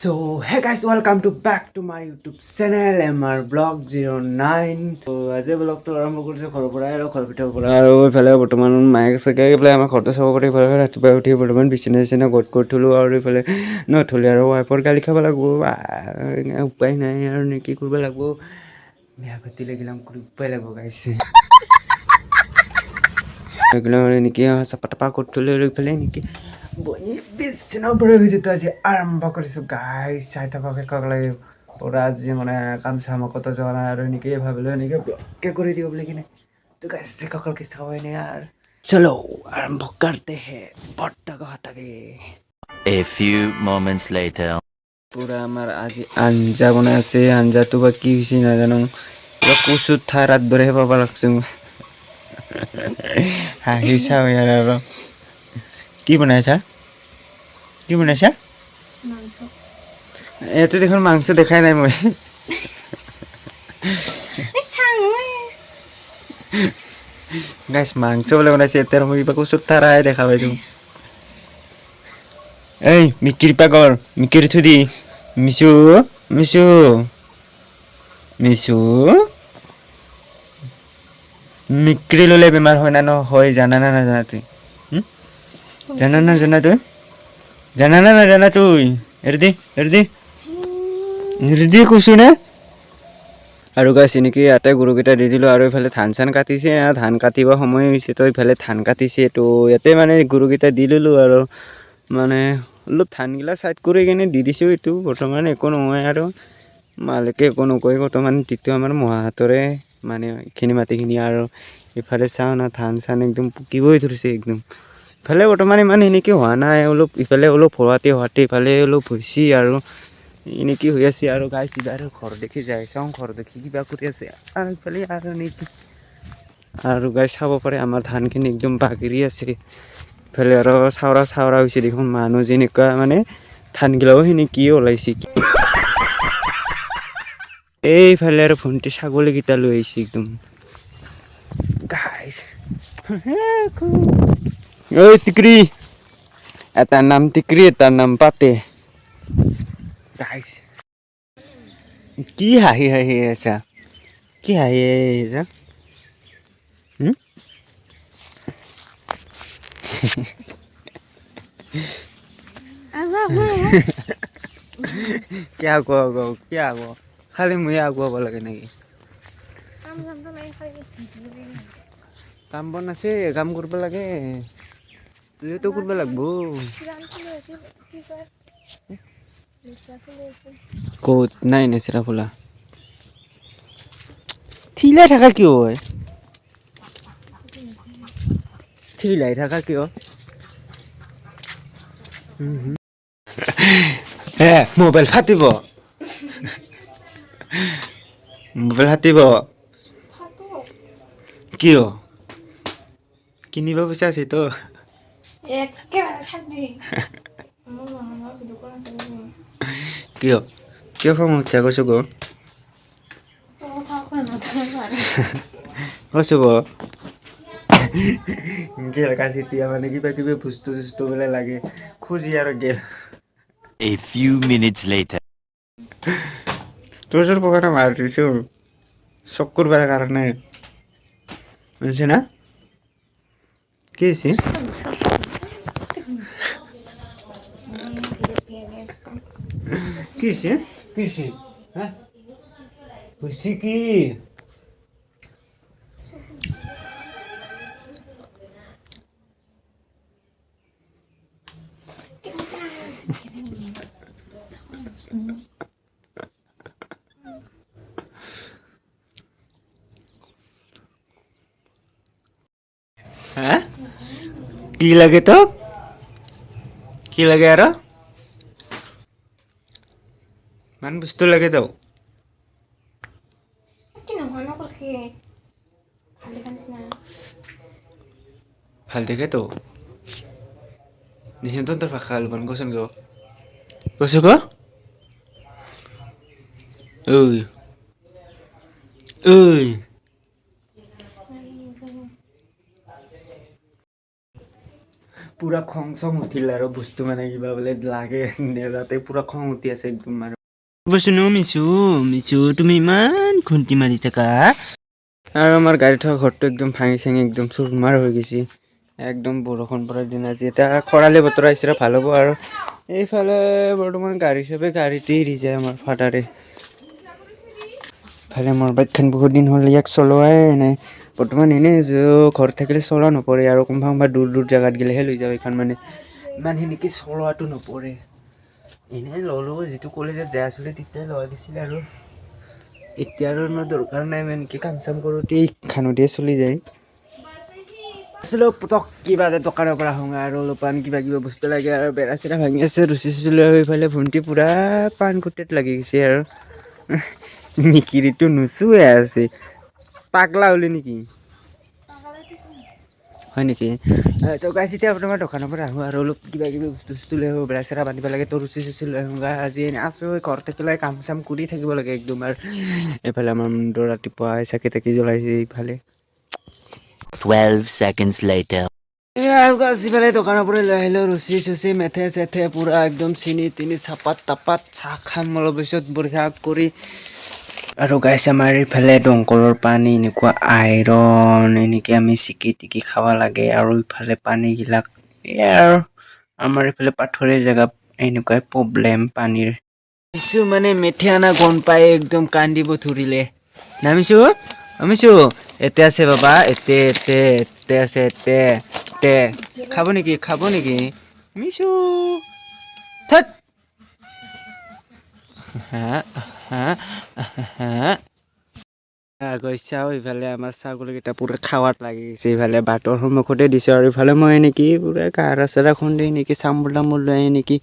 So hey guys, welcome to back to my YouTube channel MR Vlog 09. তো আজি ব্লগটো আৰম্ভ কৰিছোঁ ঘৰৰ পৰাই আৰু ঘৰৰ ভিতৰৰ পৰা আৰু এইফালে বৰ্তমান মাইক চাইকে এইফালে আমাৰ ঘৰতে চাব পাৰি এইফালে ৰাতিপুৱা উঠি বৰ্তমান বিচনা গট কৰি থলোঁ আৰু এইফালে নথলি আৰু ৱাইফৰ গালি খাব লাগিব উপায় নাই আৰু নে কি কৰিব লাগিব বিয়া পাতি লাগিলাম উপায় লাগিব গাইছে এইগিলাম নেকি চাপা টাপা কৰি থলোঁ আৰু এইফালে নেকি বহি বিচনাৰ পৰা ভিডিঅ'টো আজি আৰম্ভ কৰিছোঁ গাইছ চাই থাকক লাগে পুৰা আজি মানে কাম চাম কত যোৱা নাই আৰু এনেকৈ ভাবিলোঁ এনেকৈ ব্লগকে কৰি দিওঁ বুলি কিনে তো গাইছ চাই কি চাব এনে আৰু চলো আৰম্ভ কৰতে হে পট্টা হটাকে A few moments later. পুৰা আমাৰ আজি আঞ্জা বনাই আছে আঞ্জাটো বা কি হৈছে নাজানো কচুত ঠাই ৰাত দৰেহে পাব লাগছোঁ হাঁহি চাওঁ ইয়াৰ আৰু কি বনাইছা কি বনাইছা ইয়াতে দেখোন মাংস দেখাই নাই মই গাইছ মাংস বোলে বনাইছে এতিয়া মই কিবা কচুত ঠাৰাই দেখা পাইছোঁ এই মিকিৰ পাগল মিকিৰ থুদি মিছু মিছু মিছু মিক্ৰী ল'লে বেমাৰ হয় না নহয় জানা না নাজানা তুই জানা না জানা তুই জানা না নাজানা তুই এৰি দি কৈছোঁ নে আৰু গাইছ এনেকৈ ইয়াতে গৰুকেইটা দি দিলোঁ আৰু এইফালে ধান চান কাটিছে ধান কাটিব সময় হৈছে তো এইফালে ধান কাটিছে তো ইয়াতে মানে গৰুকেইটা দি ল'লোঁ আৰু মানে অলপ ধানগিলা চাইড কৰি কিনে দি দিছোঁ এইটো বৰ্তমান একো নহয় আৰু মালিকে একো নকয় বৰ্তমান যিটো আমাৰ মহাহাতৰে মানে এইখিনি মাটিখিনি আৰু ইফালে চাওঁ না ধান চান একদম পকিবই ধৰিছে একদম ইফালে বৰ্তমান ইমান এনেকৈ হোৱা নাই অলপ ইফালে অলপ হোৱাতে ইফালে অলপ হৈছে আৰু এনেকৈ হৈ আছে আৰু গাইছ আৰু ঘৰ দেখি যাই চাওঁ ঘৰ দেখি কিবা কৰি আছে আৰু ইফালে আৰু নেকি আৰু গাইছ চাব পাৰে আমাৰ ধানখিনি একদম বাগৰি আছে ইফালে আৰু চাউৰা হৈছে দেখোন মানুহ যেনেকুৱা মানে ধানগিলাও সেনেকৈ ওলাইছে এইফালে আৰু ভণ্টি ছাগলীকেইটা লৈ আহিছে একদম গাইছ ঐ টিকৰি এটাৰ নাম টিকৰি এটাৰ নাম পাতে গাইছ কি হাঁহি আছা কি হাঁহি আছা কি আগুৱাব খালি ময়ে আগুৱাব লাগে নেকি কাম বন আছে কাম কৰিব লাগে তুইতো কৰিব লাগব ক'ত নাই নেচেৰা ফুলা ঠিলাই থাকা কিয় হয় ঠিলাই থাকা কিয় হে মোবাইল ফাটিব কিয় কিনিব পইচা আছে তো কিয় কিয় খং উঠছে কৈছো গেল কাচিতিয়া মানে কিবা কিবি বস্তু চস্তু বোলে লাগে খুজি আৰু গেল A few minutes later. তোৰ পকেটে মাৰ দিছোঁ চক কৰিবৰ কাৰণে বুজিছে না কি হৈছে কি হৈছে হা হৈছে কি হা কি লাগে তো কি লাগে আৰু মান বস্তু লাগে তো ভাল দেখে তো নিহিন্তন তোৰ ভাষা আলবান কোসন গো কোসো গো ওই ওই পুৰা খং চং উঠিল আৰু বস্তু মানে কিবা বোলে লাগে নেজাতে পুৰা খং উঠি আছে একদম আৰু বচোন মিছু মিছু তুমি ইমান খুন্তি মাৰি থাকা আৰু আমাৰ গাড়ী থকা ঘৰটো একদম ভাঙি চাঙি একদম চুৰমাৰ হৈ গৈছে একদম বৰষুণ পৰাৰ দিন আজি এতিয়া খৰালি বতৰ আহিছে ভাল হ'ব আৰু এইফালে বৰ্তমান গাড়ী চবে গাড়ীতে এৰি যায় আমাৰ ফাদাৰে ইফালে মোৰ বাইকখন বহুত দিন হ'ল ইয়াক চলোৱাই নাই বৰ্তমান এনেই ঘৰত থাকিলে চলোৱা নপৰে আৰু কোনোবা দূৰ দূৰ জেগাত গ'লেহে লৈ যাওঁ এইখন মানে ইমান সেনেকৈ চলোৱাটো নপৰে এনেই ল'লোঁ যিটো কলেজত যাই আছিলে তেতিয়াই লোৱা গৈছিল আৰু এতিয়া আৰু ইমান দৰকাৰ নাই মানে কি কাম চাম কৰোঁতে এইখানতে চলি যায় আছিলোঁ পটক কিবা এটা দোকানৰ পৰা আহোঁ আৰু অলপমান কিবা কিবা বস্তু লাগে আৰু বেৰা চেৰা ভাঙি আছে ৰচি চচি লৈ এইফালে ভণ্টি পূৰা পাণ কুটিত লাগি গৈছে আৰু মিকিৰিটো নুচুৱে আছে পাগলা হ'লি নেকি হয় নেকি তো গাইছ এতিয়া তোমাৰ দোকানৰ পৰা আহোঁ আৰু অলপ কিবা কিবি বস্তু চস্তু লৈ আহোঁ বেৰা চেৰা বান্ধিব লাগে তো ৰুচি চুচি লৈ আহোঁ আজি আছোঁ ঘৰত থাকিলে কাম চাম কৰি থাকিব লাগে একদম আৰু এইফালে আমাৰ মুণ্ডৰ ৰাতিপুৱা চাকি তাকি জ্বলাইছে এইফালে 12 seconds later. আৰু ইফালে দোকানৰ পৰা লৈ আহিলোঁ ৰুচি চুচি মেথে চেথে পূৰা একদম চিনি তিনি চাপাত তাপাত চাহ খাম অলপ পিছত বঢ়িয়া কৰি আৰু গাইছ আমাৰ ইফালে দমকলৰ পানী এনেকুৱা আইৰণ এনেকৈ আমি চিকি টিকি খাব লাগে আৰু ইফালে পানীবিলাক আৰু আমাৰ ইফালে পাথৰীয়া জেগা এনেকুৱাই প্ৰব্লেম পানীৰ কিছু মানে মেথিয়ানা গম পাই একদম কান্দিব ধৰিলে নামিছোঁ নামিছোঁ এতে আছে বাবা এতে এতে এতে আছে এতে এতে খাব নেকি মিছু থাক হা হা হা গৈছাও ইফালে আমাৰ ছাগলীকেইটা পূৰা খাৱাত লাগি গৈছে ইফালে বাটৰ সন্মুখতে দিছে আৰু ইফালে মই এনেকি পূৰা কাৰা চাৰা খুন্দি এনেকি চামোল তামোল লৈ এনেকি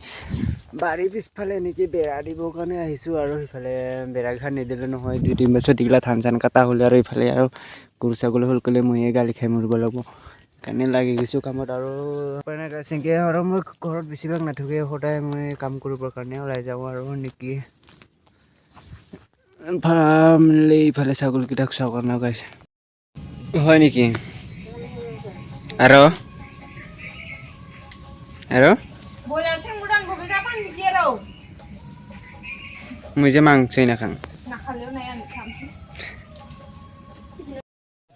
বাৰীৰ পিছফালে এনেকি বেৰা দিবৰ কাৰণে আহিছোঁ আৰু সিফালে বেৰাকেইখন নিদিলে নহয় 2-3 বছৰ এইগিলা ধান চান কটা হ'লে আৰু ইফালে আৰু গৰু ছাগলী হ'ল ক'লে ময়ে গালি খাই মৰিব লাগিব সেইকাৰণে লাগি গৈছোঁ কামত আৰু এনেকৈ আৰু মই ঘৰত বেছিভাগ নাথাকে সদায় মই কাম কৰিবৰ কাৰণে ওলাই যাওঁ আৰু নেকি ইফালে ছাগলীকেইটাক চাব নাগাইছে হয় নেকি আৰু মই যে মাংসই নাখাওঁ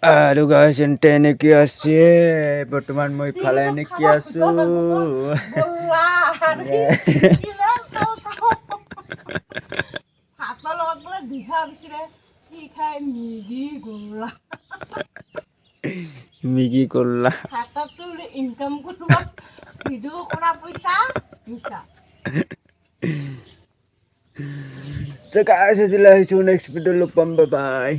আৰু গাইছ এন্তে এনেকে আছে বৰ্তমান মই ইফালে এনেকে আছোঁ মিগি কৰলা ইনকাম কৰিব ভিডিঅ' কৰা পইচা মিছা তো গাইছ আজিলৈ আহিছোঁ নেক্সট ভিডিঅ' লগ পাম বাই বাই